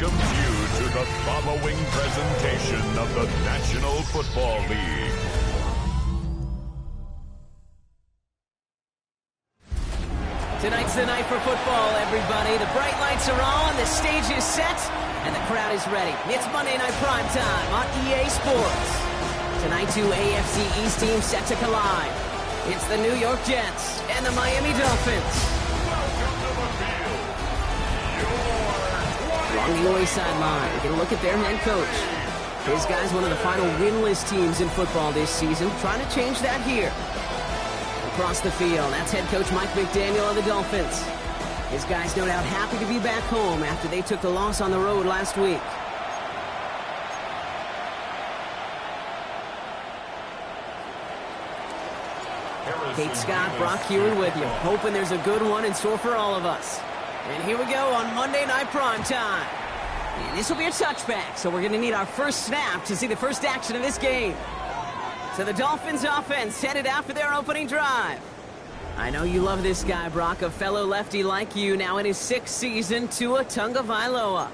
welcomes you to the following presentation of the National Football League. Tonight's the night for football, everybody. The bright lights are on, the stage is set, and the crowd is ready. It's Monday Night Primetime on EA Sports. Tonight, two AFC East teams set to collide. It's the New York Jets and the Miami Dolphins. Along the UA sideline, we get a look at their head coach. His guy's one of the final winless teams in football this season, trying to change that here. Across the field, that's head coach Mike McDaniel of the Dolphins. His guys no doubt happy to be back home after they took the loss on the road last week. Kate Scott, Brock Hewitt with you, hoping there's a good one in store for all of us. And here we go on Monday Night Primetime. And this will be a touchback, so we're going to need our first snap to see the first action of this game. So the Dolphins offense headed out for their opening drive. I know you love this guy, Brock, a fellow lefty like you, now in his 6th season, Tua Tagovailoa.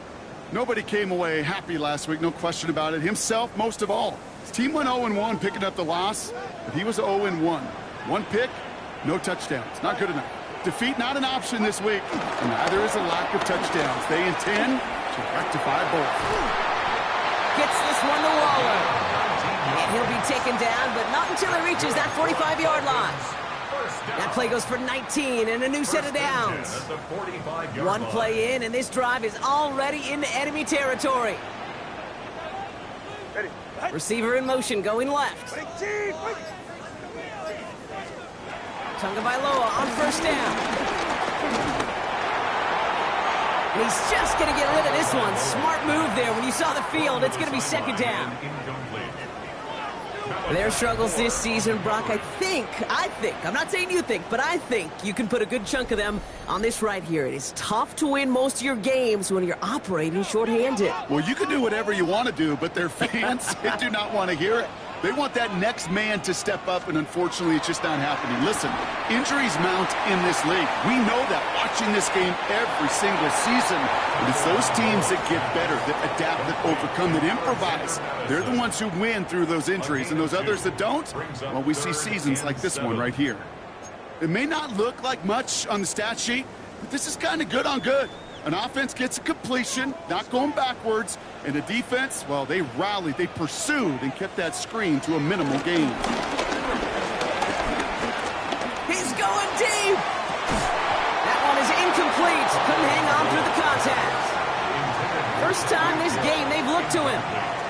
Nobody came away happy last week, no question about it. Himself, most of all. His team went 0-1, picking up the loss, but he was 0-1. One pick, no touchdowns. Not good enough. Defeat not an option this week, and neither is a lack of touchdowns. They intend to rectify both. Gets this one to Waller. And he'll be taken down, but not until he reaches that 45-yard line. That play goes for 19 and a new set of downs. One play in, and this drive is already into enemy territory. Receiver in motion, going left. Tagovailoa on first down. And he's just going to get rid of this one. Smart move there. When you saw the field, it's going to be second down. Their struggles this season, Brock, I think, I'm not saying you think, but I think you can put a good chunk of them on this right here. It is tough to win most of your games when you're operating shorthanded. Well, you can do whatever you want to do, but their fans, they do not want to hear it. They want that next man to step up, and unfortunately, it's just not happening. Listen, injuries mount in this league. We know that watching this game every single season. But it's those teams that get better, that adapt, that overcome, that improvise. They're the ones who win through those injuries, and those others that don't, well, we see seasons like this one right here. It may not look like much on the stat sheet, but this is kind of good on good. An offense gets a completion, not going backwards, and the defense, well, they rallied, they pursued, and kept that screen to a minimal gain. He's going deep! That one is incomplete. Couldn't hang on through the contact. First time this game they've looked to him.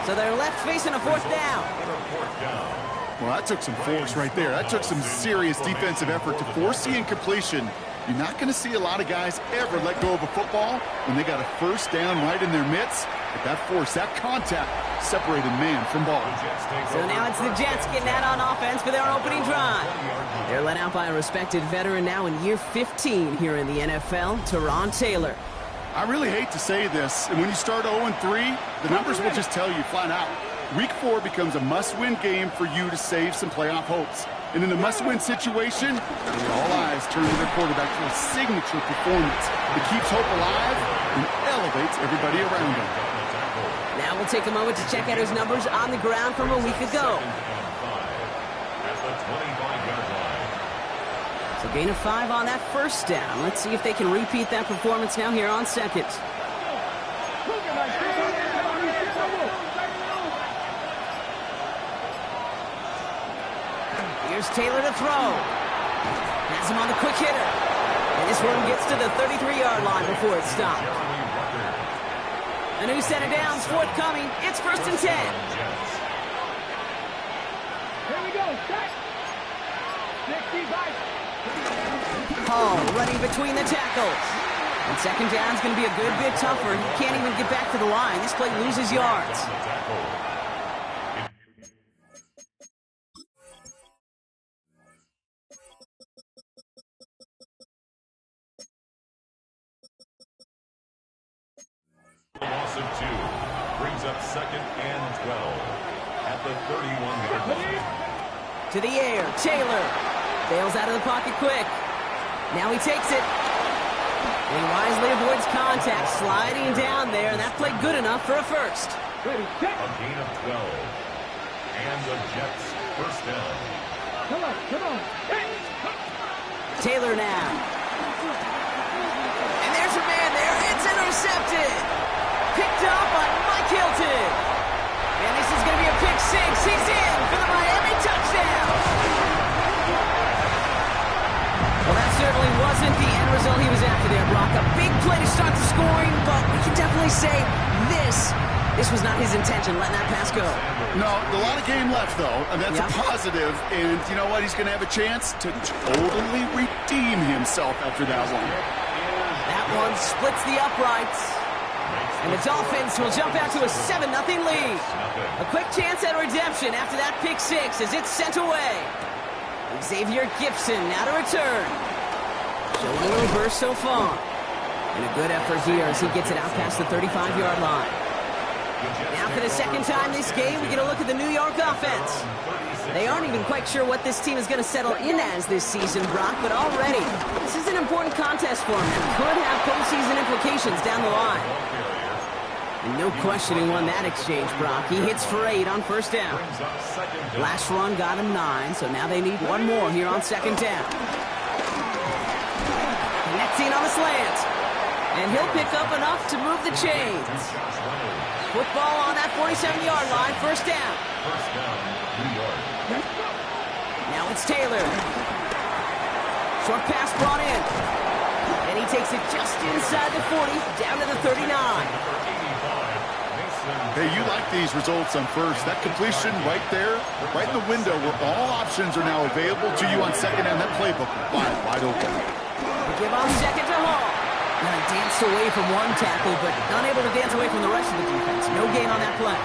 So they're left facing a fourth down. Well, that took some force right there. That took some serious defensive effort to force the incompletion. You're not going to see a lot of guys ever let go of a football when they got a first down right in their midst. But that force, that contact, separated man from ball. So now it's the Jets getting out on offense for their opening drive. They're led out by a respected veteran now in year 15 here in the NFL, Teron Taylor. I really hate to say this, and when you start 0-3, the numbers will just tell you flat out. Week 4 becomes a must-win game for you to save some playoff hopes. And in a must-win situation, all eyes turn to their quarterback for a signature performance that keeps hope alive and elevates everybody around him. Now we'll take a moment to check out his numbers on the ground from a week ago. So gain of 5 on that first down. Let's see if they can repeat that performance now here on second. Here's Taylor to throw. Has him on the quick hitter. And this one gets to the 33-yard line before it's stopped. A new set of downs forthcoming. It's first and 10. Here we go. Set. 65. Hall running between the tackles. And second down's going to be a good bit tougher. He can't even get back to the line. This play loses yards. Loss of 2 brings up second and 12 at the 31-yard line. To the air, Taylor bails out of the pocket quick. Now he takes it. And he wisely avoids contact, sliding down there, and that played good enough for a first. A gain of 12. And the Jets first down. Come on. Taylor now. And there's your man there. It's intercepted. Picked up by Mike Hilton. And this is going to be a pick six. He's in for the Miami touchdown. Well, that certainly wasn't the end result he was after there, Brock. A big play to start the scoring, but we can definitely say this was not his intention, letting that pass go. No, a lot of game left, though, and that's a positive. And you know what? He's going to have a chance to totally redeem himself after that one. That one splits the uprights. And the Dolphins will jump out to a 7-0 lead. A quick chance at redemption after that pick six as it's sent away. Xavier Gibson now to return. Showing a little burst so far. And a good effort here as he gets it out past the 35-yard line. Now for the second time this game, we get a look at the New York offense. They aren't even quite sure what this team is going to settle in as this season, Brock, but already this is an important contest for them and could have postseason implications down the line. And no question he won that exchange, Brock. He hits for 8 on first down. Last run got him 9, so now they need one more here on second down. Connecting on the slant. And he'll pick up enough to move the chains. Football on that 47-yard line, first down. Now it's Taylor. Short pass brought in. And he takes it just inside the 40, down to the 39. Hey, you like these results on first. That completion right there, right in the window where all options are now available to you on second down. That playbook wide open. We give off second to Hall. Danced away from one tackle, but unable to dance away from the rest of the defense. No gain on that play.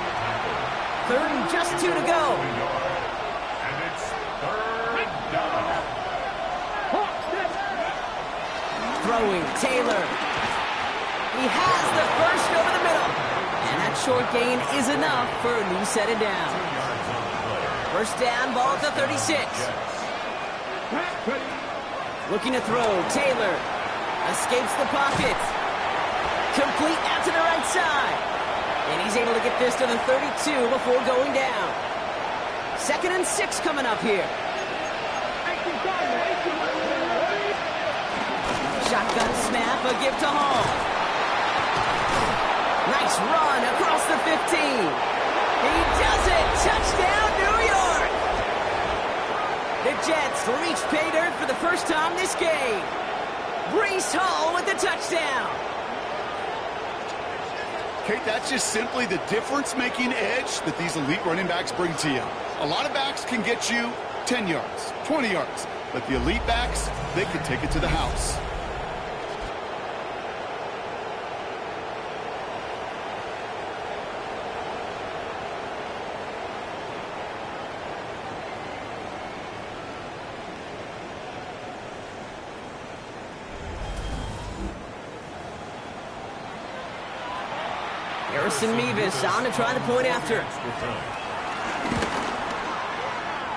Third and just 2 to go. And it's third down. Throwing, Taylor. He has the first over the middle. And that short gain is enough for a new set of down. First down, ball at the 36. Looking to throw, Taylor. Escapes the pocket. Complete out to the right side. And he's able to get this to the 32 before going down. 2nd and 6 coming up here. Shotgun snap, a give to Hall. Nice run across the 15. He does it. Touchdown, New York. The Jets reach pay dirt for the first time this game. Breece Hall with the touchdown. Kate, that's just simply the difference-making edge that these elite running backs bring to you. A lot of backs can get you 10 yards, 20 yards, but the elite backs, they can take it to the house. Harrison Mevis on to try the point after.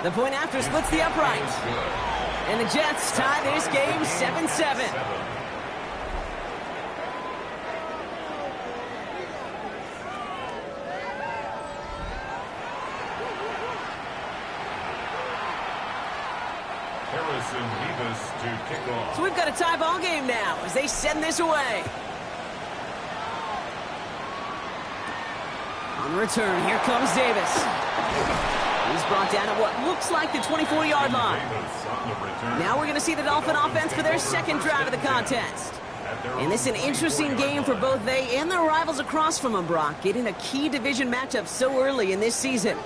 The point after splits the upright. And the Jets tie this game 7-7. Harrison Mevis to kick off. So we've got a tie ball game now as they send this away. On return, here comes Davis. He's brought down at what looks like the 24-yard line. Now we're going to see the Dolphin offense for their second drive of the contest. And this is an interesting game for both they and their rivals across from them, Brock, getting a key division matchup so early in this season.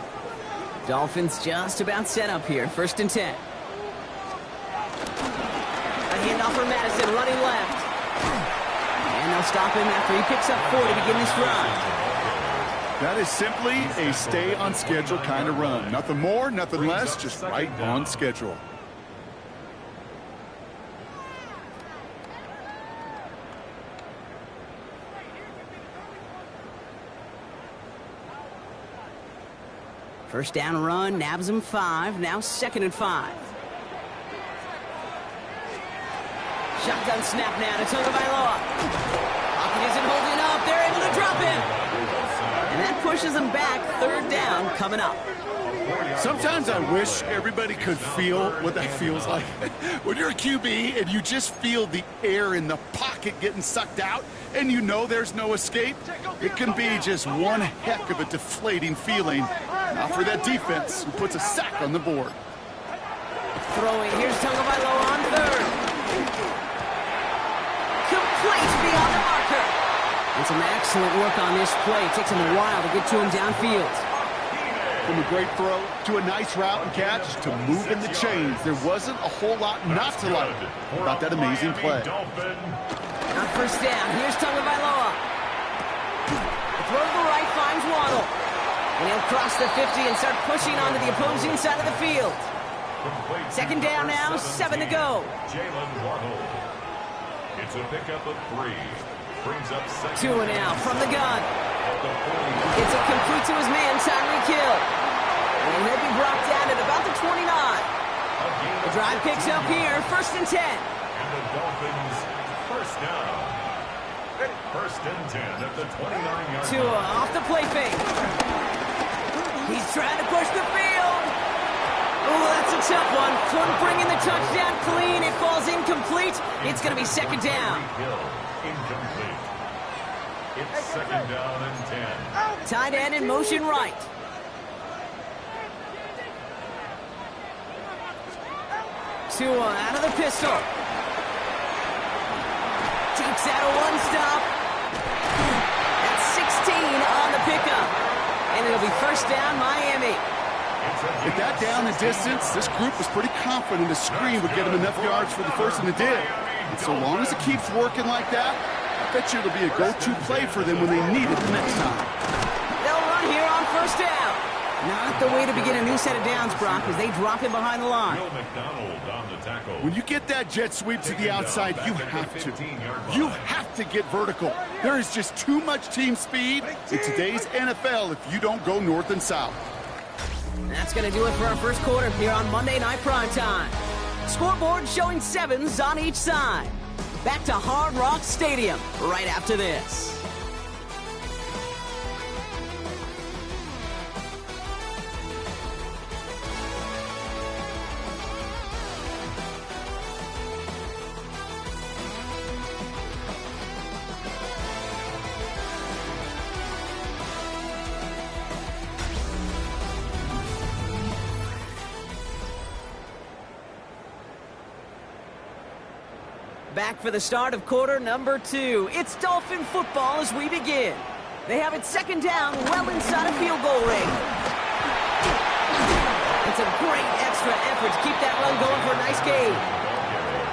Dolphins just about set up here, 1st and 10. A handoff for Madison, running left. And they'll stop him after he picks up 4 to begin this drive. That is simply a stay-on-schedule kind of run. Nothing more, nothing less, just right on schedule. First down run, nabs him 5, now 2nd and 5. Shotgun snap now to Tagovailoa. Pocket isn't holding up, they're able to drop him. And that pushes them back, 3rd down coming up. Sometimes I wish everybody could feel what that feels like. When you're a QB and you just feel the air in the pocket getting sucked out and you know there's no escape, it can be just one heck of a deflating feeling. Now for that defense who puts a sack on the board. Throwing, here's Tagovailoa on 3rd. Complete beyond the marker. And some excellent work on this play. It takes him a while to get to him downfield. From a great throw to a nice route and catch to moving the chains. There wasn't a whole lot not to like about that amazing play. On 1st down, here's Tagovailoa. The throw to the right finds Waddle. And he'll cross the 50 and start pushing onto the opposing side of the field. 2nd down now, 7 to go. Jalen Waddle. It's a pickup of 3. Brings up 2 and out from the gun. It's a complete to his man, Tyreek Hill. And he'll be brought down at about the 29. The drive picks up here, 1st and 10. And the Dolphins first down. 1st and 10 at the 29-yard line. Tua off the play fake. He's trying to push the field. Oh, that's a tough one. Couldn't bring in the touchdown clean. It falls incomplete. It's going to be 2nd down. Incomplete. It's 2nd down and 10. Tight end in motion right. Tua out of the pistol. Takes out a one-stop. That's 16 on the pickup. And it'll be first down, Miami. With that down the distance, this group was pretty confident a screen would get them enough yards for the first, and it did. And so long as it keeps working like that, I bet you it'll be a go-to play for them when they need it the next time. They'll run here on first down. Not the way to begin a new set of downs, Brock, as they drop him behind the line. When you get that jet sweep to the outside, you have to. You have to get vertical. There is just too much team speed in today's NFL if you don't go north and south. That's going to do it for our first quarter here on Monday Night Primetime. Scoreboard showing 7s on each side. Back to Hard Rock Stadium right after this. Back for the start of quarter number 2. It's Dolphin football as we begin. They have it second down, well inside a field goal range. It's a great extra effort to keep that run going for a nice gain.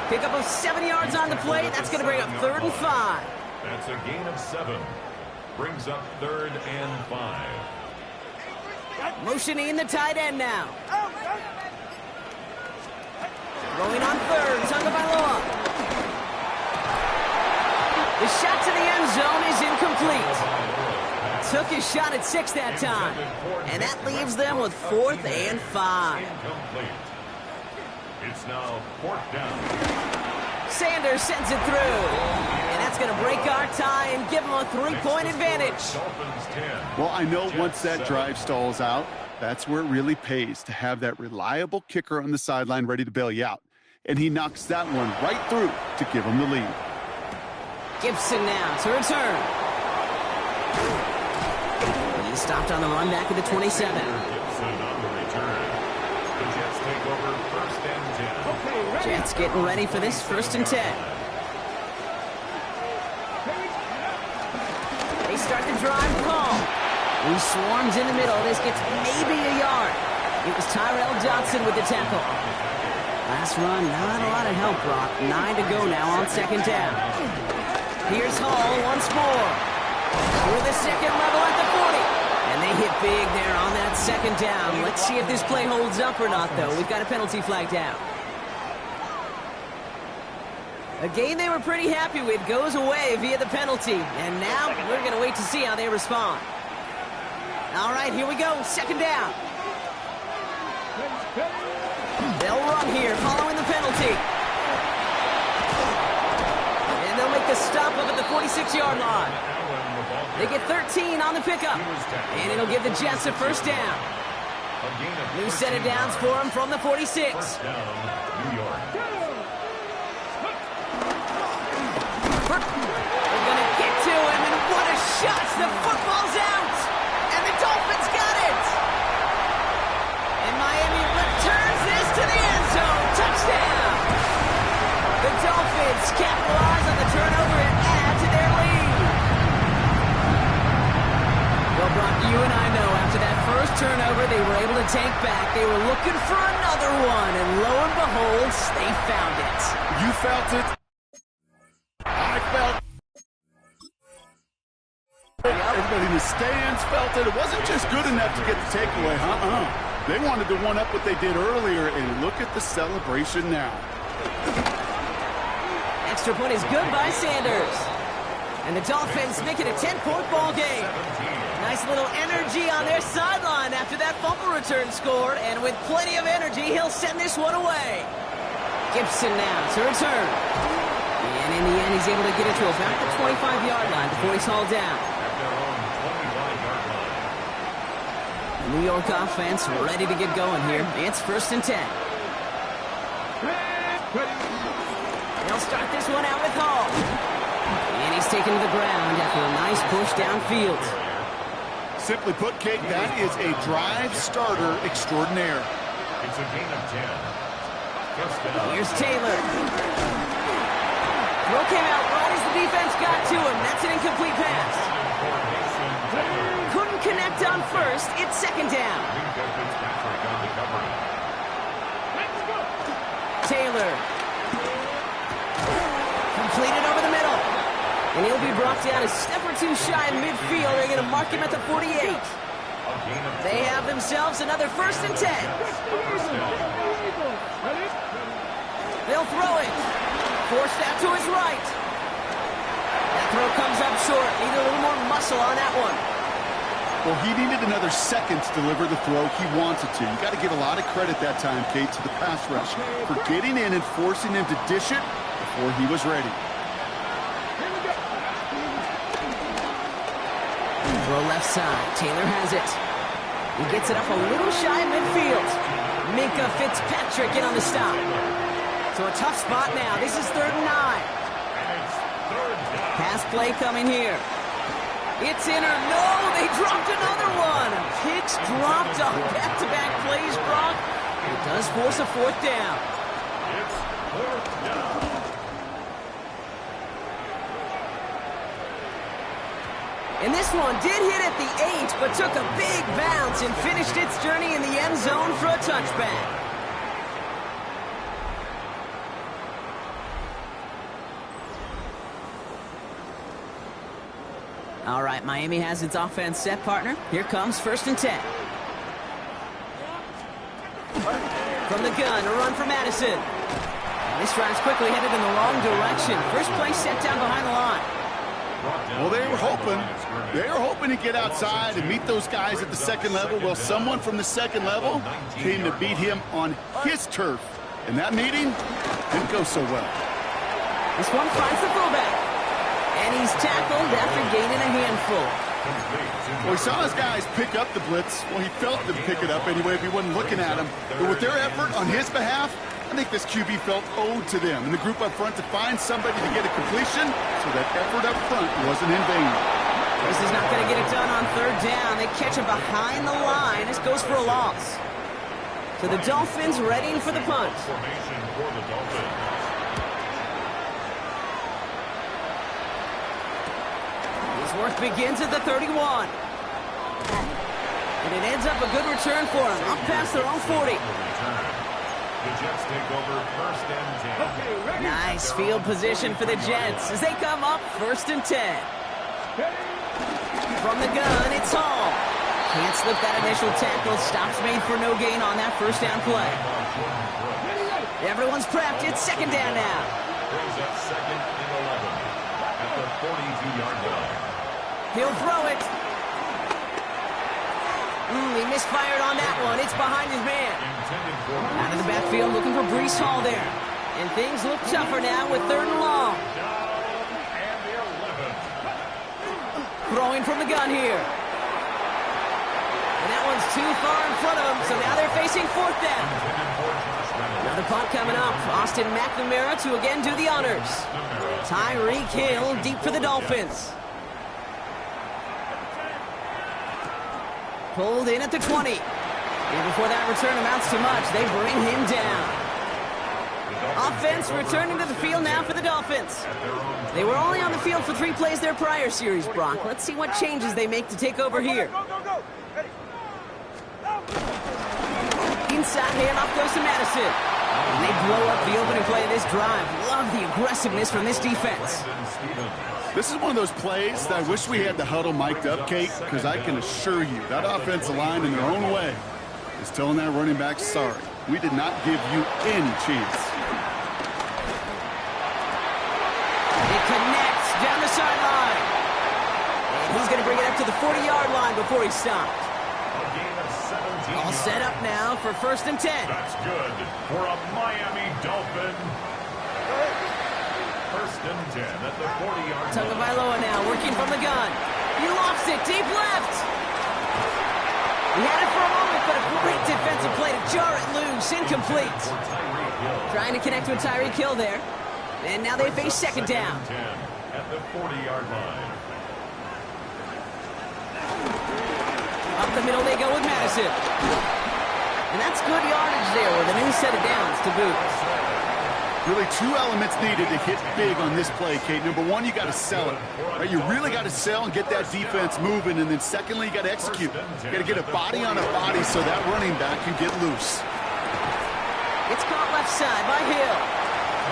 Pick up of 7 yards on the play. That's going to bring up 3rd and 5. That's a gain of 7. Brings up 3rd and 5. Motioning the tight end now. Rolling on 3rd, Tagovailoa. The shot to the end zone is incomplete. Took his shot at 6 that time. And that leaves them with 4th and 5. It's now 4th down. Sanders sends it through. And that's going to break our tie and give them a 3-point advantage. Well, I know once that drive stalls out, that's where it really pays to have that reliable kicker on the sideline ready to bail you out. And he knocks that one right through to give him the lead. Gibson now to return. He stopped on the run back at the 27. Gibson on the return. The Jets take over 1st and 10. Jets getting ready for this 1st and 10. They start the drive call. He swarms in the middle. This gets maybe a yard. It was Tyrell Johnson with the tackle. Last run, not a lot of help, Brock. 9 to go now on 2nd down. Here's Hall once more. Through the second level at the 40. And they hit big there on that 2nd down. Let's see if this play holds up or not, though. We've got a penalty flag down. A game they were pretty happy with goes away via the penalty. And now we're going to wait to see how they respond. All right, here we go. 2nd down. They'll run here following the penalty. And they'll make the stop up at the 46-yard line. They get 13 on the pickup. And it'll give the Jets a 1st down. New set of downs for them from the 46. New York. They're going to get to him, and what a shot! The football's out! And the Dolphins got it! And Miami returns this to the end zone. Touchdown! The Dolphins capitalize on the turnover and add to their lead. Well, Brock, you and I know after that first turnover they were able to take back. They were looking for another one, and lo and behold, they found it. You felt it. I felt it. Everybody in the stands felt it. It wasn't just good enough to get the takeaway. They wanted to one-up what they did earlier, and look at the celebration now. Extra point is good by Sanders. And the Dolphins make it a 10-point ball game. Nice little energy on their sideline after that fumble return scored. And with plenty of energy, he'll send this one away. Gibson now to return. And in the end, he's able to get it to about the 25-yard line before he's hauled down. The New York offense ready to get going here. It's 1st and 10. They'll start this one out with Hall. And he's taken to the ground after a nice push downfield. Simply put, Kate, that is a drive starter extraordinaire. It's a gain of 10. First down. Here's Taylor. Throw came out right as the defense got to him. That's an incomplete pass. Couldn't connect on first. It's second down. Taylor. Completed over the middle. And he'll be brought down a step or two shy of midfield. They're going to mark him at the 48. They have themselves another 1st and 10. They'll throw it. Forced out to his right. That throw comes up short. Need a little more muscle on that one. Well, he needed another second to deliver the throw he wanted to. You got to give a lot of credit that time, Kate, to the pass rush for getting in and forcing him to dish it before he was ready. Throw left side. Taylor has it. He gets it up a little shy of midfield. Minka Fitzpatrick in on the stop. So a tough spot now. This is 3rd and 9. Pass play coming here. It's in or no, they dropped another one. Picks dropped on back-to-back plays, Brock. It does force a 4th down. It's 4th down. And this one did hit at the 8, but took a big bounce and finished its journey in the end zone for a touchback. All right, Miami has its offense set, partner. Here comes 1st and 10. From the gun, a run for Madison. And this drive's quickly headed in the wrong direction. First play set down behind the line. Well, they were hoping to get outside and meet those guys at the 2nd level. Well, someone from the 2nd level came to beat him on his turf. And that meeting didn't go so well. This one finds the fullback. And he's tackled after gaining a handful. Well, he saw his guys pick up the blitz. Well, he felt them pick it up anyway if he wasn't looking at him. But with their effort on his behalf, I think this QB felt owed to them and the group up front to find somebody to get a completion so that effort up front wasn't in vain. This is not going to get it done on 3rd down. They catch him behind the line. This goes for a loss. So the Dolphins readying for the punt. Formation for the Dolphins. His work begins at the 31. And it ends up a good return for him. Up past their own 40. The Jets take over 1st and 10. Nice field position for the Jets as they come up 1st and 10. From the gun, it's Hall. Can't slip that initial tackle. Stops made for no gain on that 1st down play. Everyone's prepped. It's 2nd down now. Brings up 2nd and 11 at the 42-yard line. He'll throw it. He misfired on that one. It's behind his man. Out of the backfield looking for Breece Hall there. And things look tougher now with 3rd and long. And the 11. Throwing from the gun here. And that one's too far in front of him, so now they're facing 4th down. Another punt coming up. Austin McNamara to again do the honors. Tyreek Hill deep for the Dolphins. Pulled in at the 20. And before that return amounts to much, they bring him down. Offense returning to the field now for the Dolphins. They were only on the field for 3 plays their prior series, Brock. Let's see what changes they make to take over here. Inside handoff goes to Madison. And they blow up the opening play of this drive. Love the aggressiveness from this defense. This is one of those plays that I wish we had the huddle mic'd up, Kate, because I can assure you that offensive line in their own way is telling that running back, sorry, we did not give you any chance. It connects down the sideline. And he's going to bring it up to the 40-yard line before he stopped. A gain of 17 All set up now for 1st and 10. That's good for a Miami Dolphin. 1st and 10 at the 40-yard line. Tagovailoa now working from the gun. He lofts it deep left. He had it for a moment, but a great defensive play to jar it loose. Incomplete. Trying to connect with Tyreek Hill there. And now they face 2nd down. 10 at the 40-yard line. Up the middle they go with Madison. And that's good yardage there with a new set of downs to boot. Really two elements needed to hit big on this play, Kate. Number one, you got to sell it. Right? You really got to sell and get that defense moving. And then secondly, you got to execute. You got to get a body on a body so that running back can get loose. It's caught left side by Hill.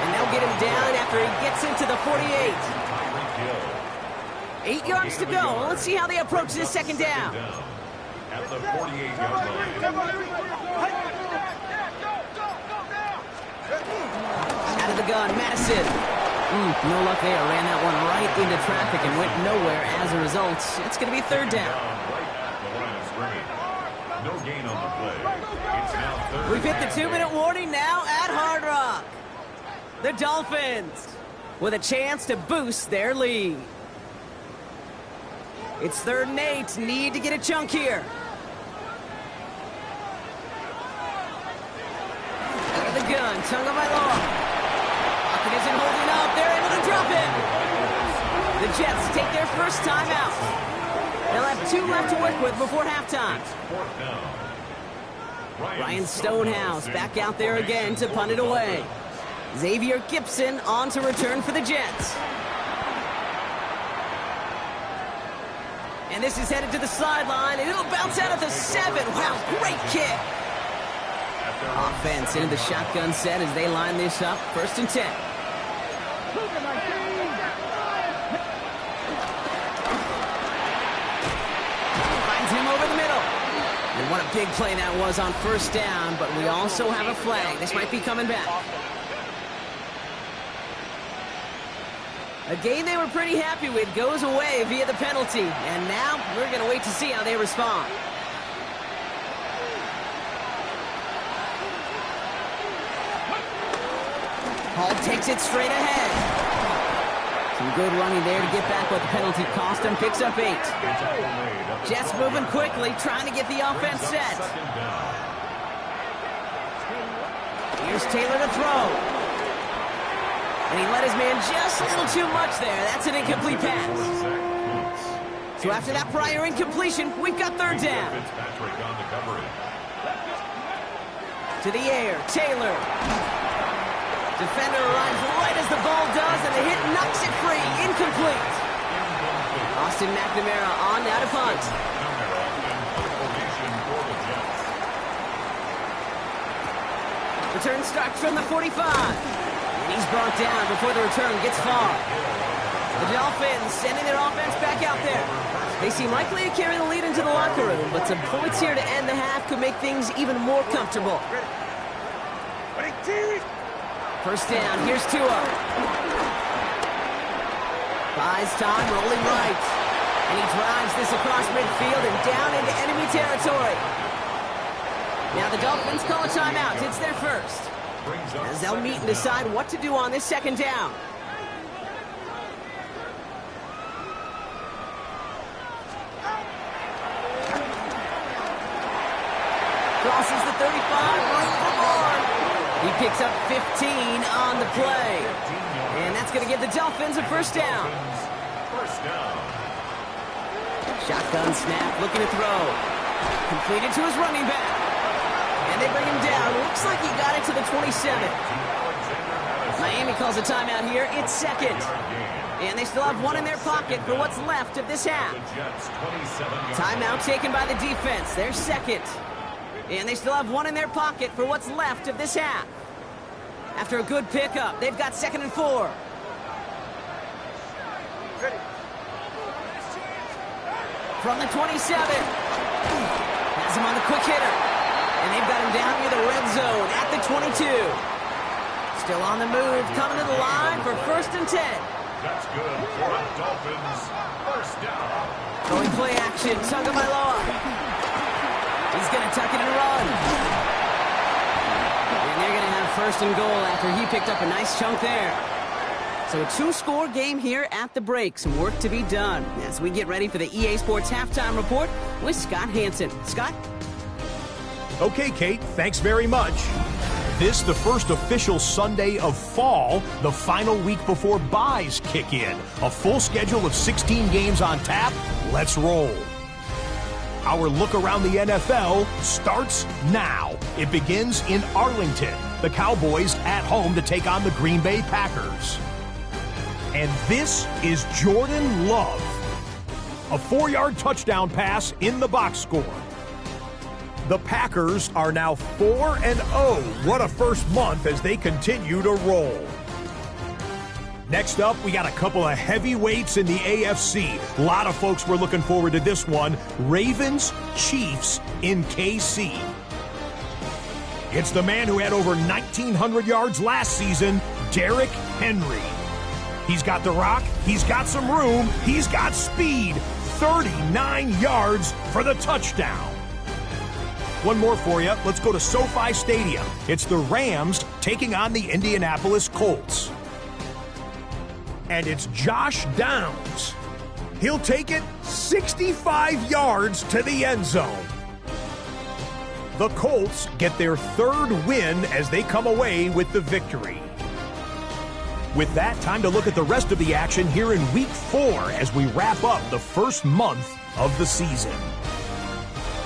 And they'll get him down after he gets into the 48. 8 yards to go. Let's see how they approach this second down. At the 48-yard line. Out of the gun, Madison. No luck there. Ran that one right into traffic and went nowhere as a result. It's going to be third down. No gain on the play. It's now third. We've hit the 2-minute warning now at Hard Rock. The Dolphins with a chance to boost their lead. It's 3rd and 8. Need to get a chunk here. Out of the gun, Tagovailoa. Pocket isn't holding up. They're able to drop it. The Jets take their first time out. They'll have 2 left to work with before halftime. Ryan Stonehouse back out there again to punt it away. Xavier Gipson on to return for the Jets. And this is headed to the sideline, and it'll bounce out at the 7. Wow, great kick. Offense into the shotgun set as they line this up. 1st and 10. Finds him over the middle. And what a big play that was on 1st down, but we also have a flag. This might be coming back. A game they were pretty happy with goes away via the penalty. And now we're going to wait to see how they respond. Hall takes it straight ahead. Some good running there to get back what the penalty cost him. Picks up 8. Jets moving quickly, trying to get the offense set. Here's Taylor to throw. And he let his man just a little too much there. That's an incomplete pass. So after that prior incompletion, we've got 3rd down. To the air, Taylor. Defender arrives right as the ball does, and the hit knocks it free. Incomplete. Austin McNamara on now to punt. Return starts from the 45. And he's brought down before the return gets far. The Dolphins sending their offense back out there. They seem likely to carry the lead into the locker room, but some points here to end the half could make things even more comfortable. 1st down, here's Tua. Buys time, rolling right. And he drives this across midfield and down into enemy territory. Now the Dolphins call a timeout. It's their first. As they'll meet and decide what to do on this 2nd down. Crosses the 35, room for more. He picks up 15 on the play. And that's going to give the Dolphins a 1st down. Shotgun snap, looking to throw. Completed to his running back. And they bring him down. Looks like he got it to the 27. Miami calls a timeout here. It's 2nd. And they still have 1 in their pocket for what's left of this half. Timeout taken by the defense. They're 2nd. And they still have 1 in their pocket for what's left of this half. After a good pickup, they've got 2nd and 4. From the 27. Has him on the quick hitter. And they've got him down near the red zone at the 22. Still on the move, coming to the line for 1st and 10. That's good for the Dolphins. 1st down. Going play action, Tagovailoa. He's going to tuck it and run. And they're going to have 1st and goal after he picked up a nice chunk there. So a 2-score game here at the break. Some work to be done as we get ready for the EA Sports Halftime Report with Scott Hansen. Scott? Okay, Kate, thanks very much. This the first official Sunday of fall, the final week before byes kick in. A full schedule of 16 games on tap. Let's roll. Our look around the NFL starts now. It begins in Arlington. The Cowboys at home to take on the Green Bay Packers. And this is Jordan Love. A 4-yard touchdown pass in the box score. The Packers are now 4-0. What a first month as they continue to roll. Next up, we got a couple of heavyweights in the AFC. A lot of folks were looking forward to this one. Ravens, Chiefs in KC. It's the man who had over 1,900 yards last season, Derrick Henry. He's got the rock, he's got some room, he's got speed. 39 yards for the touchdown. One more for you. Let's go to SoFi Stadium. It's the Rams taking on the Indianapolis Colts. And it's Josh Downs. He'll take it 65 yards to the end zone. The Colts get their third win as they come away with the victory. With that, time to look at the rest of the action here in Week 4 as we wrap up the first month of the season.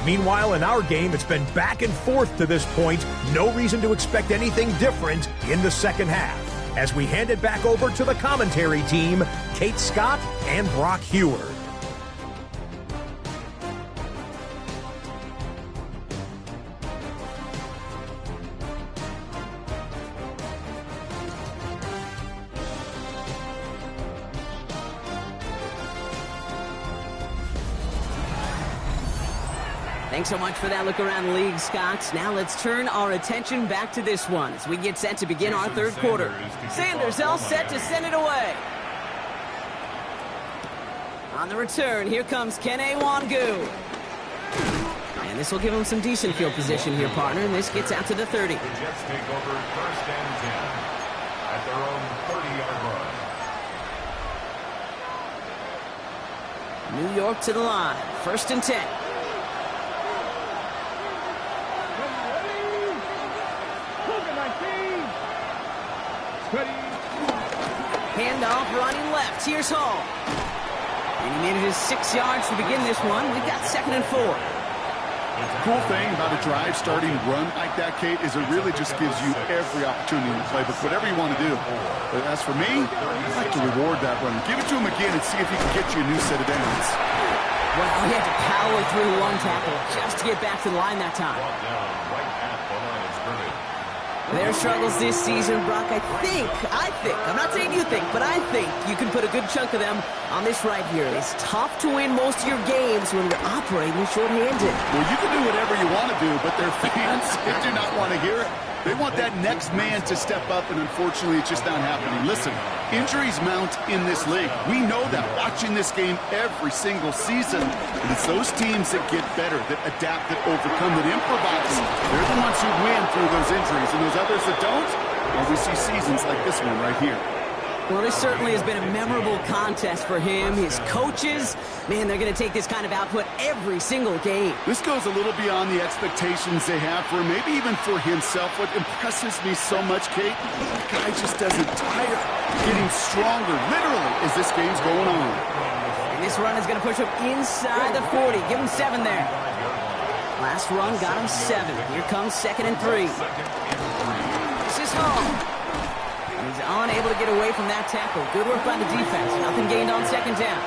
Meanwhile, in our game, it's been back and forth to this point. No reason to expect anything different in the second half. As we hand it back over to the commentary team, Kate Scott and Brock Heward. Thanks so much for that look around the league, Scott. Now let's turn our attention back to this one as we get set to begin our third quarter. Sanders all set to send it away. On the return, here comes Kene Wangu. And this will give him some decent field position here, partner, and this gets out to the 30. The Jets take over first and 10 at their own 30-yard line. New York to the line, first and 10. Handoff running left. Here's Hall. And he made it his 6 yards to begin this one. We've got 2nd and 4. The cool thing about a drive starting run like that, Kate, is it really just gives you every opportunity in the playbook, whatever you want to do. But as for me, I like to reward that run. Give it to him again and see if he can get you a new set of downs. Well, he had to power through one tackle just to get back to the line that time. Their struggles this season, Brock, I think, I'm not saying you think, but I think you can put a good chunk of them on this right here. It's tough to win most of your games when you're operating short-handed. Well, you can do whatever you want to do, but their fans, they do not want to hear it. They want that next man to step up, and unfortunately, it's just not happening. Listen, injuries mount in this league. We know that watching this game every single season. And it's those teams that get better, that adapt, that overcome, that improvise. They're the ones who win through those injuries, and those others that don't, well, we see seasons like this one right here. Well, this certainly has been a memorable contest for him. His coaches, man, they're going to take this kind of output every single game. This goes a little beyond the expectations they have for him, maybe even for himself. What impresses me so much, Kate, the guy just doesn't tire, getting stronger, literally, as this game's going on. And this run is going to push him inside the 40. Give him 7 there. Last run got him 7. Here comes 2nd and 3. This is Hall. He's unable to get away from that tackle. Good work by the defense. Nothing gained on 2nd down.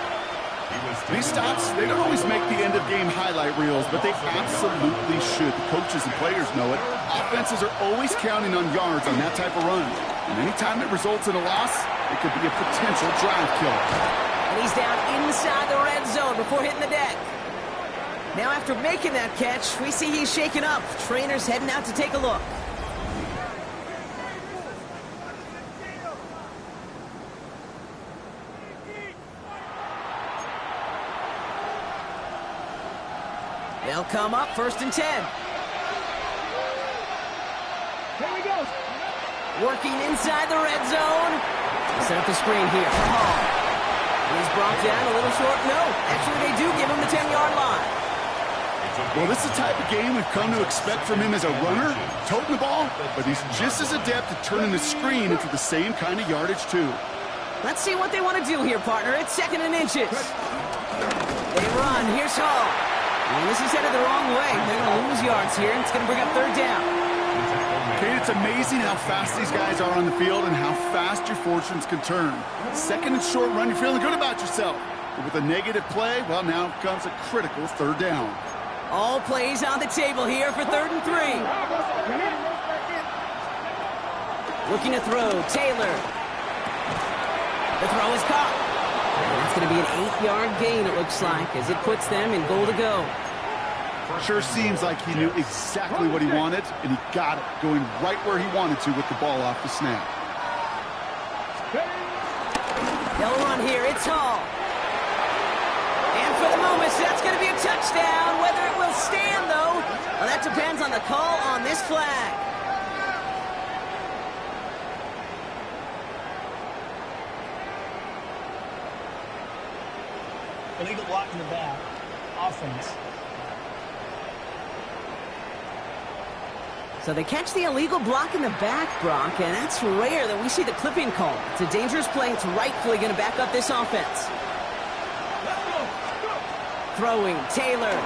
These stops, they don't always make the end-of-game highlight reels, but they absolutely should. The coaches and players know it. Offenses are always counting on yards on that type of run. And anytime it results in a loss, it could be a potential drive killer. And he's down inside the red zone before hitting the deck. Now after making that catch, we see he's shaken up. Trainer's heading out to take a look. They'll come up 1st and 10. Here we go. Working inside the red zone. Set up the screen here for Hall. And he's brought down a little short. No, actually they do give him the 10-yard line. Well, this is the type of game we've come to expect from him as a runner, toting the ball, but he's just as adept at turning the screen into the same kind of yardage, too. Let's see what they want to do here, partner. It's 2nd and inches. They run. Here's Hall. And this is headed the wrong way. They're going to lose yards here, and it's going to bring up third down. Kate, it's amazing how fast these guys are on the field and how fast your fortunes can turn. Second and short run, you're feeling good about yourself. But with a negative play, well, now comes a critical third down. All plays on the table here for 3rd and 3. Looking to throw, Taylor. The throw is caught. And that's going to be an 8-yard gain, it looks like, as it puts them in goal to go. Sure seems like he knew exactly what he wanted, and he got it, going right where he wanted to with the ball off the snap. They'll run here. It's Hall. And for the moment, that's going to be a touchdown. Whether it will stand, though, well, that depends on the call on this flag. Illegal block in the back. Offense. So they catch the illegal block in the back, Brock, and that's rare that we see the clipping call. It's a dangerous play. It's rightfully going to back up this offense. Throwing, Taylor.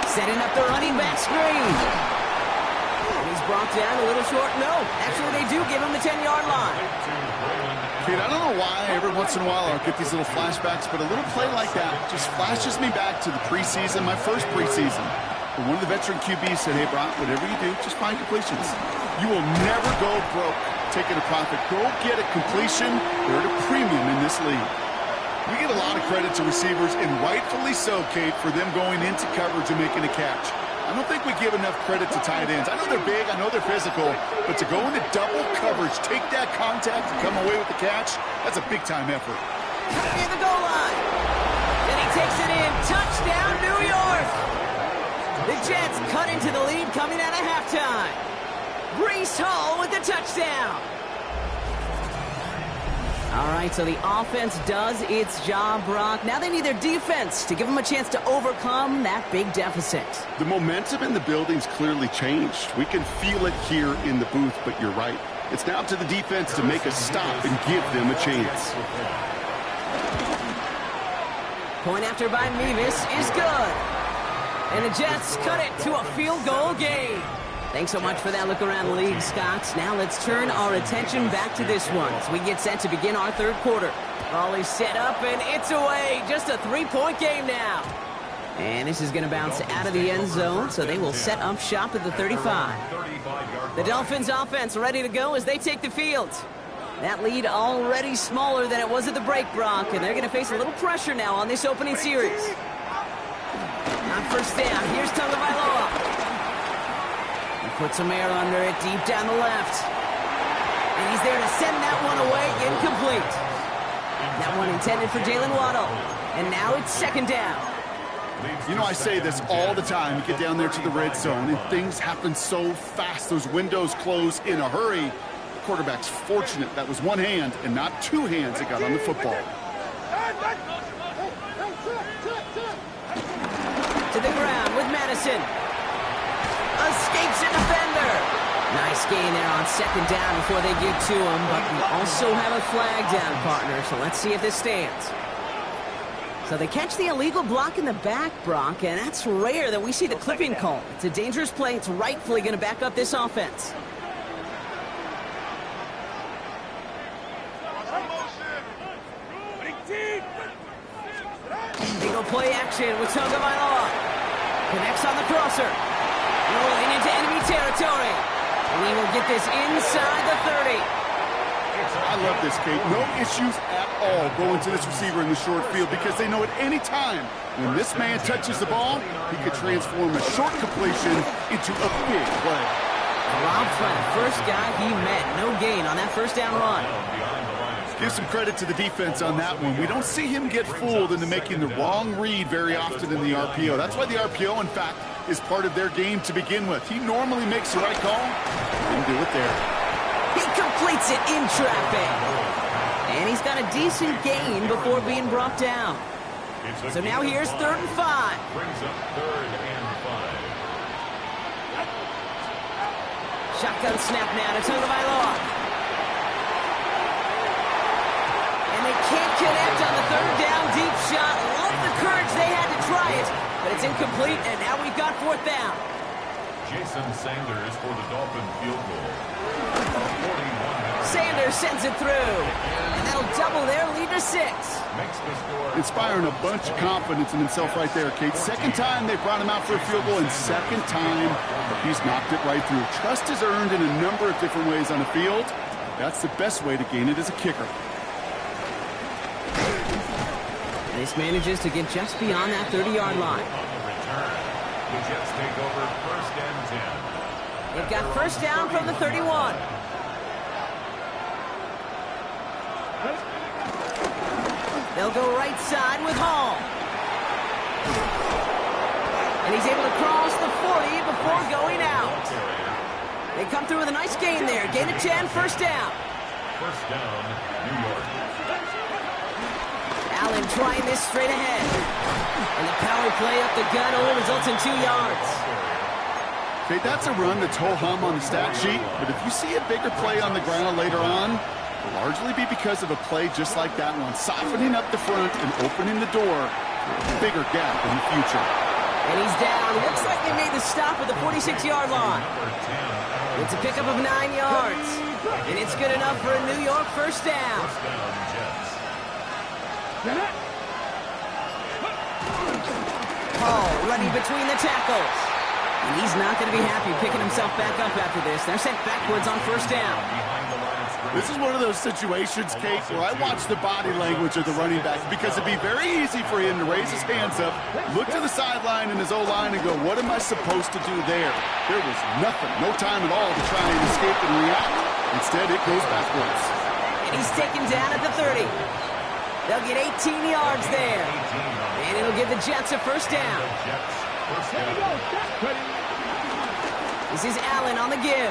Setting up the running back screen. And he's brought down a little short. No, actually they do give him the 10-yard line. Kate, I don't know why every once in a while I'll get these little flashbacks, but a little play like that just flashes me back to the preseason, my first preseason. But one of the veteran QBs said, hey, Brock, whatever you do, just find completions. You will never go broke taking a profit. Go get a completion. They're at a premium in this league. We get a lot of credit to receivers, and rightfully so, Kate, for them going into coverage and making a catch. I don't think we give enough credit to tight ends. I know they're big, I know they're physical, but to go into double coverage, take that contact, and come away with the catch, that's a big-time effort. Near the goal line. Then he takes it in. Touchdown, New York. The Jets cut into the lead coming out of halftime. Breece Hall with the touchdown. All right, so the offense does its job, Brock. Now they need their defense to give them a chance to overcome that big deficit. The momentum in the building's clearly changed. We can feel it here in the booth, but you're right. It's now to the defense to make a stop and give them a chance. Point after by Mevis is good. And the Jets cut it to a field goal game. Thanks so much for that look around the league, Scott. Now let's turn our attention back to this one as we get set to begin our third quarter. Raleigh set up, and it's away. Just a 3-point game now. And this is going to bounce out of the end zone, so they will set up shop at the 35. The Dolphins offense ready to go as they take the field. That lead already smaller than it was at the break, Brock, and they're going to face a little pressure now on this opening series. On first down, here's Tagovailoa. He puts some air under it, deep down the left. And he's there to send that one away, incomplete. That one intended for Jalen Waddle. And now it's second down. You know, I say this all the time. You get down there to the red zone, and things happen so fast. Those windows close in a hurry. The quarterback's fortunate that was one hand and not two hands that got on the football. To the ground with Madison. Escapes a defender. Nice gain there on second down before they get to him, but we also have a flag down, partner, so let's see if this stands. So they catch the illegal block in the back, Brock, and that's rare that we see the clipping call. It's a dangerous play. It's rightfully going to back up this offense. They go play action with Tagovailoa. Connects on the crosser. Rolling into enemy territory. And he will get this inside the 30. I love this, Kate. No issues at all going to this receiver in the short field because they know at any time when this man touches the ball, he could transform a short completion into a big play. Rob Flynn, first guy he met. No gain on that first down run. Give some credit to the defense on that one. We don't see him get fooled into making the wrong read very often in the RPO. That's why the RPO, in fact, is part of their game to begin with. He normally makes the right call. Didn't do it there. He completes it in traffic. And he's got a decent gain before being brought down. So now here's 3rd and 5. Brings up 3rd and 5. Shotgun snap now to Tagovailoa. And they can't connect on the 3rd down deep shot. Love the courage they had to try it, but but it's incomplete, and now we've got fourth down. Jason Sanders for the Dolphin field goal. 41. Sanders sends it through, and that'll double their lead to 6. Makes the score. Inspiring a bunch of confidence in himself right there, Kate. Second time they brought him out for a field goal, and second time he's knocked it right through. Trust is earned in a number of different ways on the field. That's the best way to gain it as a kicker. This manages to get just beyond that 30-yard line. On the return, the Jets take over first and 10. They've got first down from the 31. They'll go right side with Hall. And he's able to cross the 40 before going out. They come through with a nice gain there. Gain of 10, first down. First down, New York. Allen trying this straight ahead. And the power play up the gun only results in 2 yards. Okay, that's a run that's ho-hum on the stat sheet, but if you see a bigger play on the ground later on, it'll largely be because of a play just like that one, softening up the front and opening the door for a bigger gap in the future. And he's down. Looks like they made the stop at the 46-yard line. It's a pickup of 9 yards. And it's good enough for a New York first down. First down, Jets. Hall running between the tackles. And he's not going to be happy picking himself back up after this. They're sent backwards on first down. This is one of those situations, Kate, where I watch the body language of the running back because it'd be very easy for him to raise his hands up, look to the sideline in his O-line and go, what am I supposed to do there? There was nothing, no time at all to try and escape and react. Instead, it goes backwards. And he's taken down at the 30. They'll get 18 yards there. And it'll give the Jets a first down. This is Allen on the give.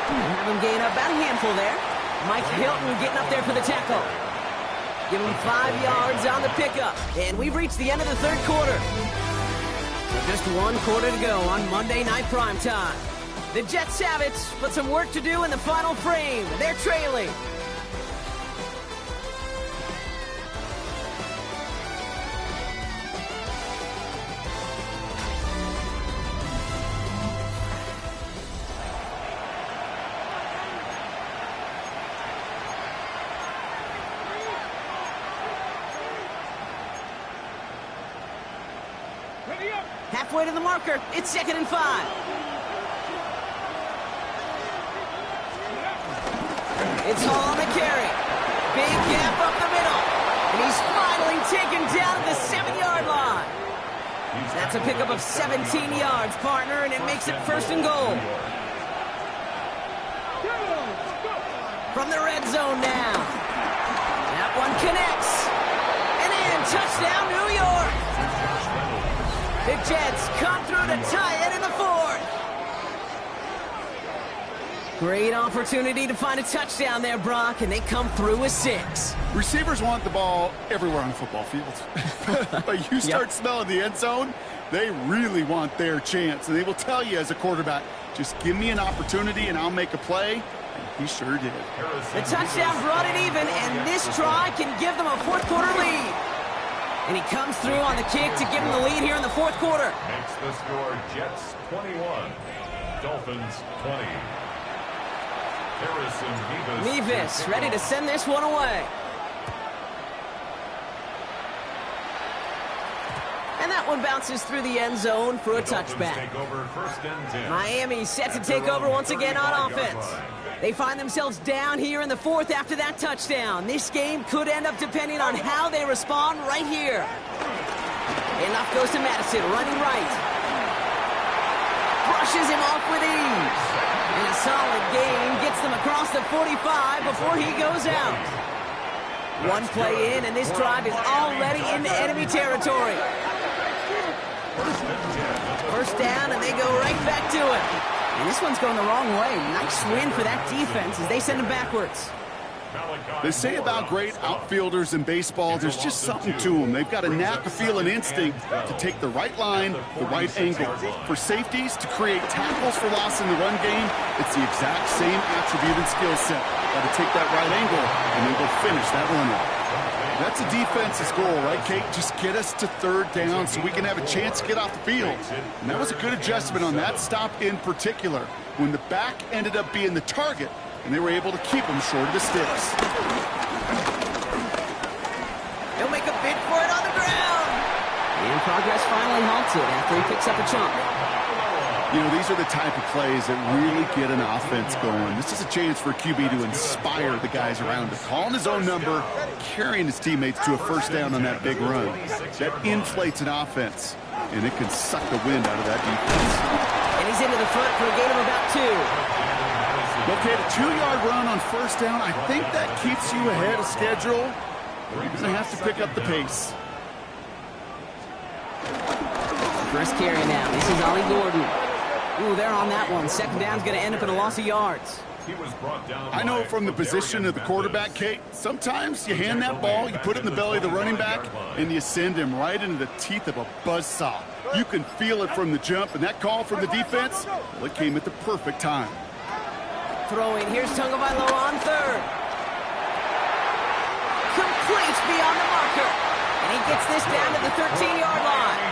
Have him gain up about a handful there. Mike Hilton getting up there for the tackle. Give him 5 yards on the pickup. And we've reached the end of the third quarter. So just 1 quarter to go on Monday Night Primetime. The Jets have it, but some work to do in the final frame. They're trailing. Halfway to the marker. It's 2nd and 5. It's Hall on the carry. Big gap up the middle. And he's finally taken down at the 7-yard line. That's a pickup of 17 yards, partner, and it makes it 1st and goal. From the red zone now. That one connects. And in, touchdown, New York. The Jets come through to tie it in the 4th. Great opportunity to find a touchdown there, Brock, and they come through with 6. Receivers want the ball everywhere on the football field. But you start smelling the end zone, they really want their chance. And they will tell you as a quarterback, just give me an opportunity and I'll make a play. And he sure did. The touchdown brought it even, and this try can give them a 4th quarter lead. And he comes through on the kick to give him the lead here in the 4th quarter. Makes the score Jets 21, Dolphins 20. Nevis ready to send this one away. And that one bounces through the end zone for a touchback. Miami set to take over once again on offense. They find themselves down here in the 4th after that touchdown. This game could end up depending on how they respond right here. Enough goes to Madison, running right. Brushes him off with ease. And a solid gain gets them across the 45 before he goes out. One play in, and this drive is already into enemy territory. First down, and they go right back to it. And this one's going the wrong way. Nice win for that defense as they send him backwards. They say about great outfielders in baseball, there's just something to them. They've got a knack, a feel, and instinct to take the right line, the right angle. For safeties, to create tackles for loss in the run game, it's the exact same attribute and skill set. Got to take that right angle and then go finish that run out. That's a defense's goal, right, Kate? Just get us to third down so we can have a chance to get off the field. And that was a good adjustment on that stop in particular, when the back ended up being the target, and they were able to keep him short of the sticks. He'll make a bid for it on the ground. And progress finally halted after he picks up a chunk. You know, these are the type of plays that really get an offense going. This is a chance for QB to inspire the guys around him. Calling his own number, carrying his teammates to a first down on that big run. That inflates an offense, and it can suck the wind out of that defense. And he's into the front for a gain of about 2. Okay, the 2-yard run on first down, I think that keeps you ahead of schedule. You're going to have to pick up the pace. First carry now. This is Ollie Gordon. Ooh, they're on that one. Second down's going to end up in a loss of yards. I know from the position of the quarterback, Kate, sometimes you hand that ball, you put it in the belly of the running back, and you send him right into the teeth of a buzzsaw. You can feel it from the jump, and that call from the defense, well, it came at the perfect time. Throwing. Here's Tagovailoa on third. Complete beyond the marker. And he gets this down to the 13-yard line.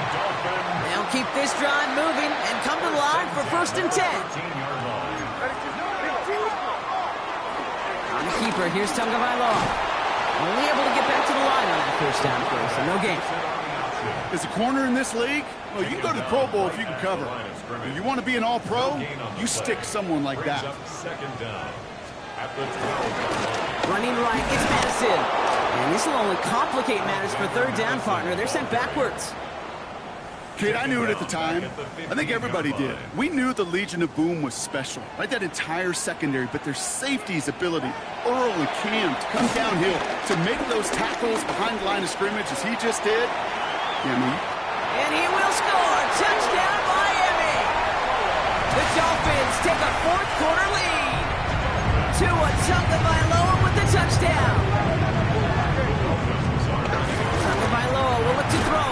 They'll keep this drive moving and come to the line for first and 10. On the keeper, here's Tagovailoa. Only able to get back to the line on that first down play, so no gain. As a corner in this league, well, you can go to the Pro Bowl if you can cover. If you want to be an all-pro, you stick someone like that. Running right, it's Madison. And this will only complicate matters for third down, partner. They're sent backwards. Kate, I knew it at the time. I think everybody did. We knew the Legion of Boom was special, right? That entire secondary, but their safety's ability, Earl and Cam, to come downhill, to make those tackles behind the line of scrimmage as he just did. Yeah, I mean, and he will score. Touchdown, Miami. The Dolphins take a fourth quarter lead. Tua Tagovailoa with the touchdown. Tagovailoa will look to throw.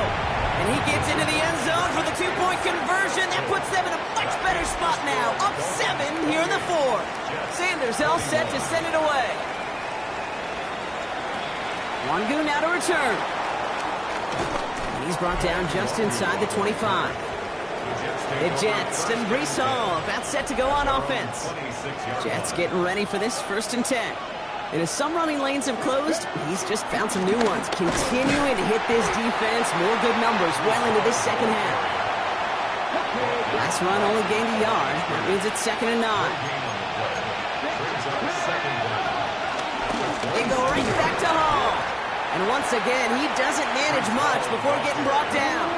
And he gets into the end zone for the two-point conversion. That puts them in a much better spot now. Up 7 here in the fourth. Sanders all set to send it away. Wangu now to return. And he's brought down just inside the 25. The Jets and Breece Hall about set to go on offense. Jets getting ready for this first and 10. And as some running lanes have closed, he's just found some new ones. Continuing to hit this defense, more good numbers well into this second half. Last run only gained a yard. That means it's 2nd and 9. They go right back to Hall. And once again, he doesn't manage much before getting brought down.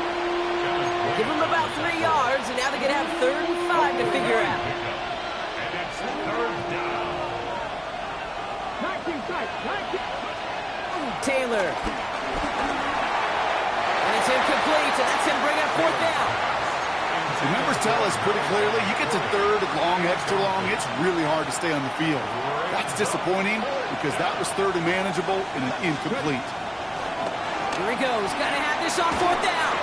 Give him about 3 yards, and now they're going to have 3rd and 5 to figure out. Taylor. And it's incomplete, so that's going to bring up 4th down. The numbers tell us pretty clearly, you get to 3rd and long, extra long, it's really hard to stay on the field. That's disappointing because that was 3rd and manageable and an incomplete. Here he goes. Got to have this on 4th down.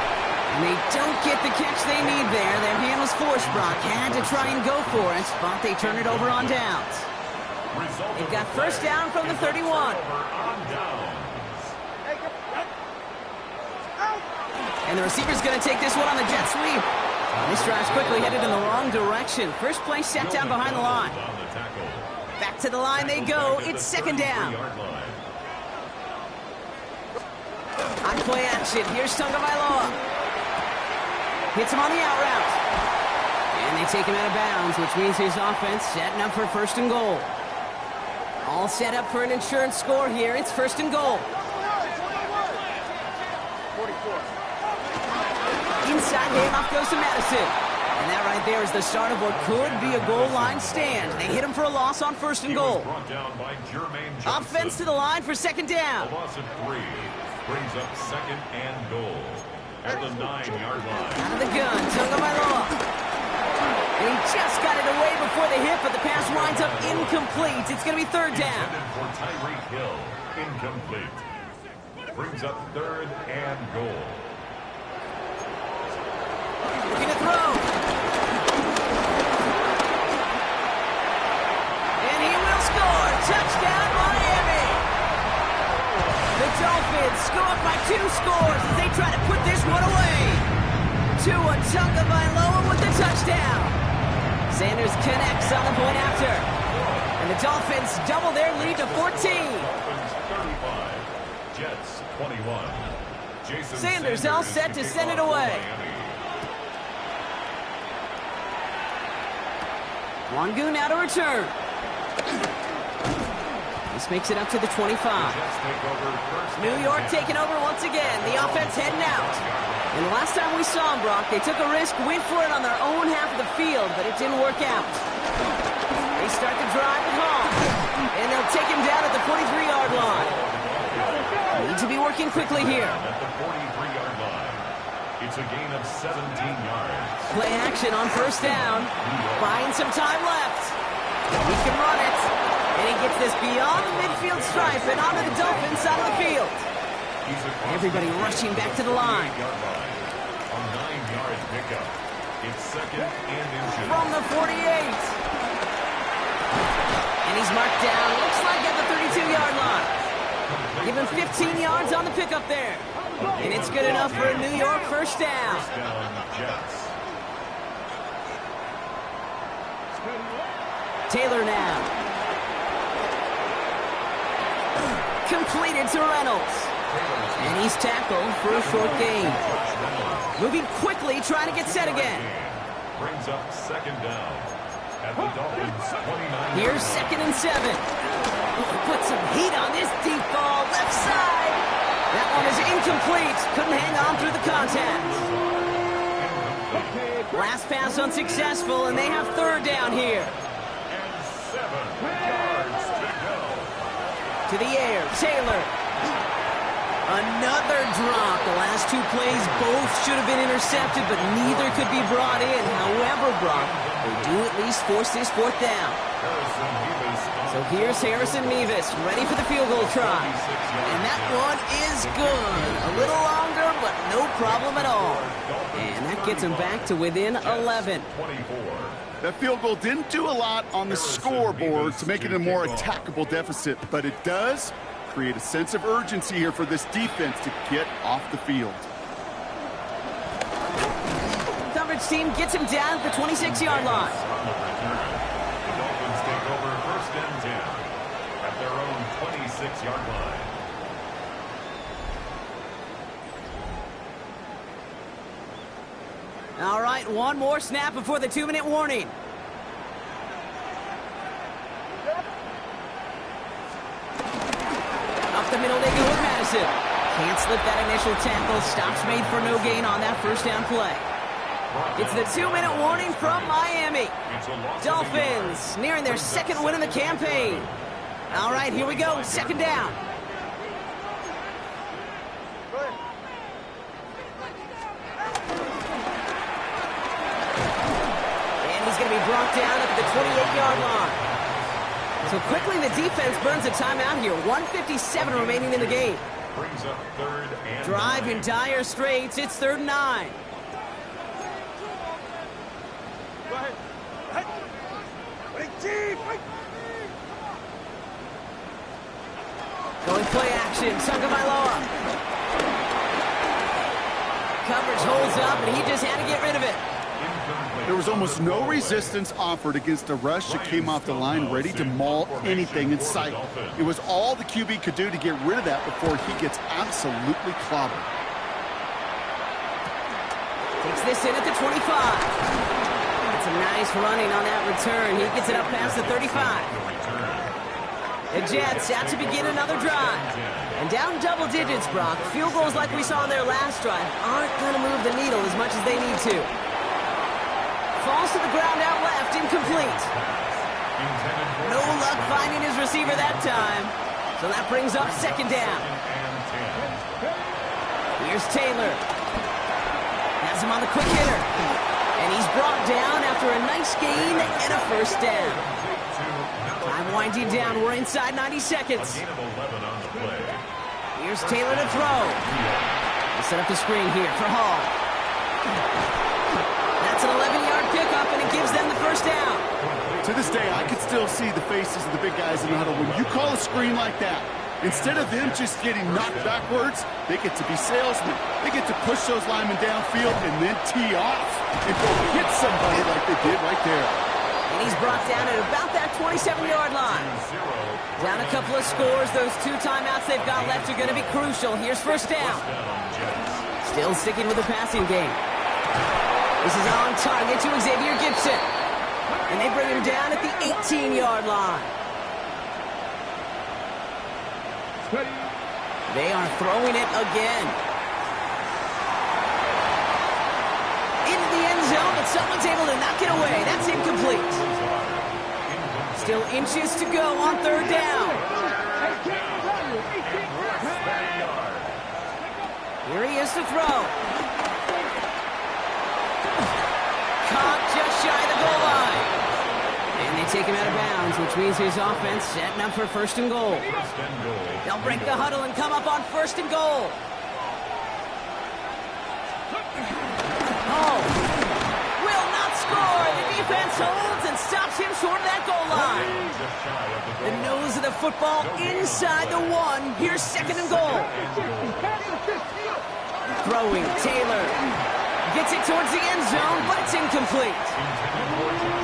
And they don't get the catch they need there. Their hand was forced. Brock had to try and go for it, but they turn it over on downs. They've got first down from the 31. And the receiver's going to take this one on the jet sweep. This drive's quickly headed in the wrong direction. First play set down behind the line. Back to the line they go. It's 2nd down. On play action, here's Tagovailoa. Hits him on the out route. And they take him out of bounds, which means his offense setting up for 1st and goal. All set up for an insurance score here. It's 1st and goal. Inside handoff goes to Madison. And that right there is the start of what could be a goal line stand. They hit him for a loss on 1st and goal. Offense to the line for 2nd down. A loss of 3 brings up 2nd and goal at the 9-yard line. Out of the gun, Tagovailoa. And he just got it away before the hit, but the pass winds up incomplete. It's going to be 3rd down. For Tyreek Hill, incomplete. Brings up 3rd and goal. Looking to throw. And he will score. Touchdown, Miami. The Dolphins 2 scores as they try to put this one away. Tua Tagovailoa with the touchdown. Sanders connects on the point after. And the Dolphins double their lead to 14. Dolphins 35, Jets 21. Jason Sanders all set to send it away. Wangu now to return. This makes it up to the 25. New York taking over once again. The offense heading out. And the last time we saw them, Brock, they took a risk, went for it on their own half of the field, but it didn't work out. They start the drive at home. And they'll take him down at the 43-yard line. Need to be working quickly here. At the 43-yard line. It's a gain of 17 yards. Play action on first down. Buying some time left. He can run it. And he gets this beyond the midfield stripe and onto the Dolphins side of the field. Everybody rushing back to the line. A 9-yard pickup. It's second and inches. From the 48. And he's marked down, looks like at the 32-yard line. Give him 15 yards on the pickup there. And it's good enough for a New York first down. First down, Jets. Taylor now. Completed to Reynolds. And he's tackled for a short gain. Moving quickly, trying to get set again. Brings up second down at the Dolphins 29. Here's 2nd and 7. Put some heat on this deep ball, left side. That one is incomplete. Couldn't hang on through the contact. Last pass unsuccessful, and they have third down here. And 7 yards to go. To the air, Taylor. Another drop. The last 2 plays both should have been intercepted, but neither could be brought in. However, Brock, they do at least force this 4th down. So here's Harrison Mevis, ready for the field goal try. And that one is good. A little longer, but no problem at all. And that gets him back to within 11. That field goal didn't do a lot on the scoreboard to make it a more attackable deficit, but it does create a sense of urgency here for this defense to get off the field. Coverage team gets him down at the 26-yard line. The Dolphins take over first and 10 at their own 26-yard line. All right, one more snap before the 2-minute warning. Up the middle they go with Madison. Can't slip that initial tackle. Stops made for no gain on that first down play. It's the 2-minute warning from Miami. Dolphins nearing their 2nd win in the campaign. All right, here we go. 2nd down. And he's going to be brought down at the 28-yard line. So quickly the defense burns a timeout here. 1:57 remaining in the game. Brings up third and Drive in dire straits. It's 3rd and 9. Going play action. Tagovailoa. Coverage holds up, and he just had to get rid of it. There was almost no resistance offered against a rush that came off the line ready to maul anything in sight. It was all the QB could do to get rid of that before he gets absolutely clobbered. Takes this in at the 25. That's a nice running on that return. He gets it up past the 35. The Jets out to begin another drive. And down double digits, Brock. Field goals like we saw on their last drive aren't going to move the needle as much as they need to. Falls to the ground out left, incomplete. No luck finding his receiver that time. So that brings up 2nd down. Here's Taylor. Has him on the quick hitter. And he's brought down after a nice gain and a first down. Time winding down. We're inside 90 seconds. Here's Taylor to throw. They set up the screen here for Hall. That's an 11-yard pickup, and it gives them the first down. To this day, I could still see the faces of the big guys in the huddle. When you call a screen like that, Instead of them just getting knocked backwards, they get to be salesmen. They get to push those linemen downfield and then tee off and go hit somebody like they did right there. And he's brought down at about that 27-yard line. Down a couple of scores. Those 2 timeouts they've got left are going to be crucial. Here's first down. Still sticking with the passing game. This is on target to Xavier Gibson. And they bring him down at the 18-yard line. They are throwing it again. Into the end zone, but someone's able to knock it away. That's incomplete. Still inches to go on third down. Here he is to throw. Caught just shy of the goal line. And they take him out of bounds, which means his offense setting up for first and goal. They'll break the huddle and come up on first and goal. Oh, will not score. The defense holds and stops him short of that goal line. The nose of the football inside the 1. Here's second and goal. Throwing, Taylor gets it towards the end zone, but it's incomplete.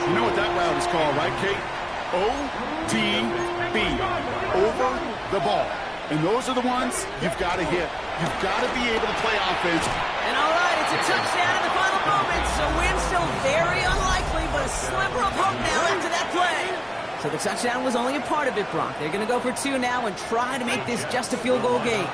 You know what that route is called, right, Kate? ODB, over the ball. And those are the ones you've got to hit. You've got to be able to play offense. And all right, it's a touchdown in the final moments. A win still very unlikely, but a sliver of hope now after that play. So the touchdown was only a part of it, Brock. They're going to go for 2 now and try to make this just a field goal game.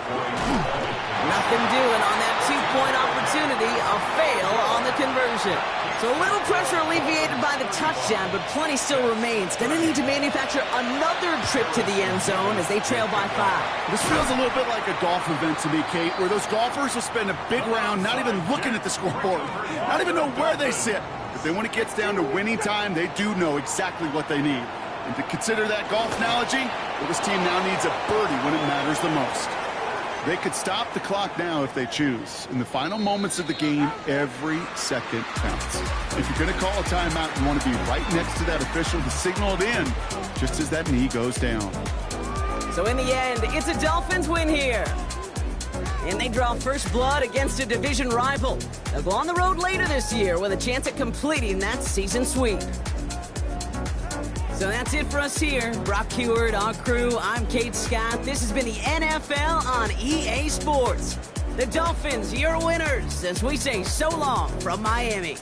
Nothing doing on that 2-point opportunity. A fail on the conversion. So a little pressure alleviated by the touchdown, but plenty still remains. Going to need to manufacture another trip to the end zone as they trail by 5. This feels a little bit like a golf event to me, Kate, where those golfers will spend a big round not even looking at the scoreboard, not even know where they sit. But then when it gets down to winning time, they do know exactly what they need. And to consider that golf analogy, well, this team now needs a birdie when it matters the most. They could stop the clock now if they choose. In the final moments of the game, every second counts. If you're going to call a timeout, you want to be right next to that official to signal it in just as that knee goes down. So in the end, it's a Dolphins win here. And they draw first blood against a division rival. They'll go on the road later this year with a chance at completing that season sweep. So that's it for us here. Brock Heward, our crew, I'm Kate Scott. This has been the NFL on EA Sports. The Dolphins, your winners, as we say so long from Miami.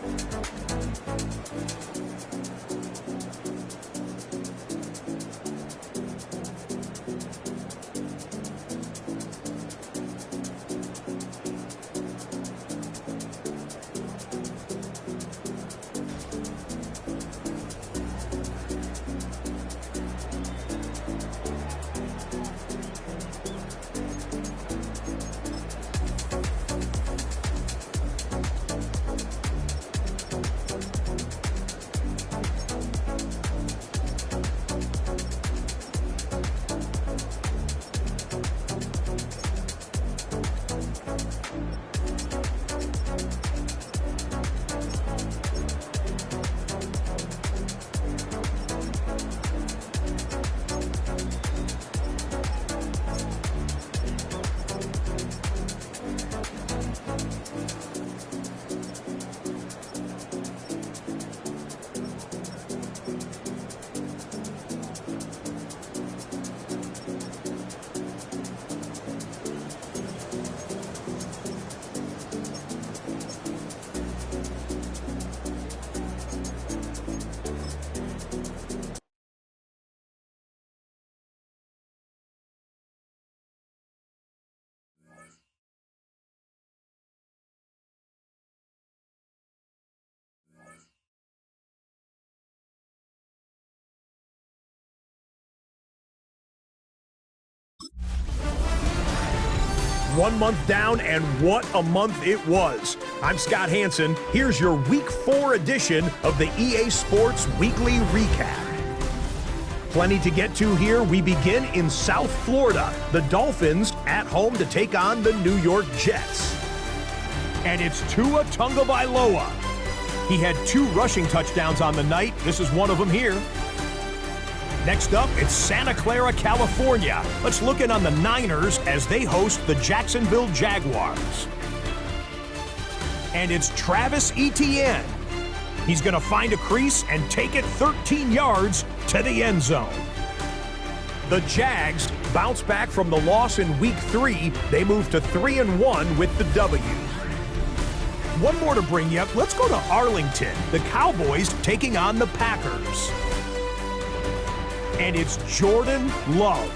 One month down, and what a month it was. I'm Scott Hansen. Here's your Week 4 edition of the EA Sports Weekly Recap. Plenty to get to here. We begin in South Florida. The Dolphins at home to take on the New York Jets. And it's Tua Tagovailoa. He had 2 rushing touchdowns on the night. This is one of them here. Next up, it's Santa Clara, California. Let's look in on the Niners as they host the Jacksonville Jaguars. And it's Travis Etienne. He's going to find a crease and take it 13 yards to the end zone. The Jags bounce back from the loss in Week 3. They move to 3-1 with the W. One more to bring you up. Let's go to Arlington. The Cowboys taking on the Packers. And it's Jordan Love.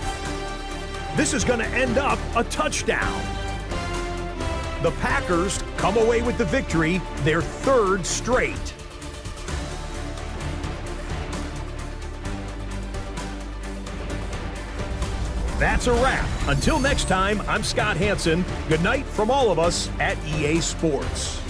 This is going to end up a touchdown. The Packers come away with the victory, their third straight. That's a wrap. Until next time, I'm Scott Hansen. Good night from all of us at EA Sports.